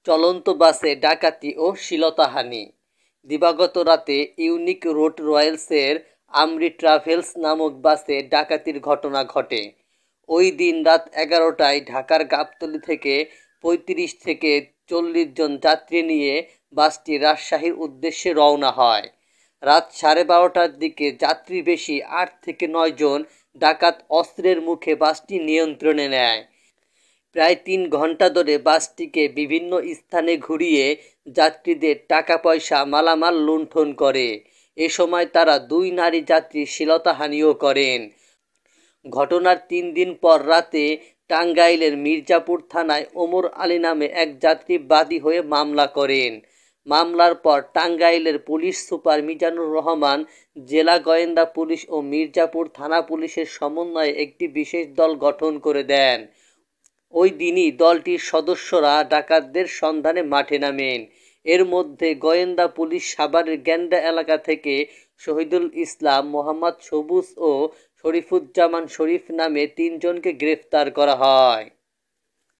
চলন্ত বাসে ডাকাতি ও শ্লীলতাহানি। দিবাগত রাতে ইউনিক রোড রয়্যালসের আমরি ট্রাভেলস নামক বাসে ডাকাতির ঘটনা ঘটে। ওই দিন রাত 11টায় ঢাকার গাবতলী থেকে ৩৫ থেকে ৪০ জন যাত্রী নিয়ে বাসটি রাজশাহীর উদ্দেশ্যে রওনা হয়। রাত 12:30টার দিকে যাত্রী বেশি ৮ থেকে ৯ জন ডাকাত অস্ত্রের মুখে বাসটি নিয়ন্ত্রণে নেয়। প্রায় ৩ ঘণ্টা ধরে বাসটিকে বিভিন্ন স্থানে ঘুরিয়ে যাত্রীদের টাকা পয়সা মালামাল লুণ্ঠন করে। এ সময় তারা ২ নারী যাত্রীর শ্লীলতাহানিও করেন। ঘটনার ৩ দিন পর রাতে টাঙ্গাইলের মির্জাপুর থানায় ওমর আলী নামে এক যাত্রী বাদী হয়ে মামলা করেন। মামলার পর টাঙ্গাইলের পুলিশ সুপার মিজানুর রহমান জেলা গোয়েন্দা পুলিশ ও মির্জাপুর থানা পুলিশের সমন্বয়ে একটি বিশেষ দল গঠন করে দেন। ওই দিনই দলটির সদস্যরা ডাকাতদের সন্ধানে মাঠে নামেন। এর মধ্যে গোয়েন্দা পুলিশ সাভারের গেন্ডা এলাকা থেকে শহীদুল ইসলাম, মোহাম্মদ সবুজ ও শরীফুজ্জামান শরীফ নামে ৩ জনকে গ্রেফতার করা হয়।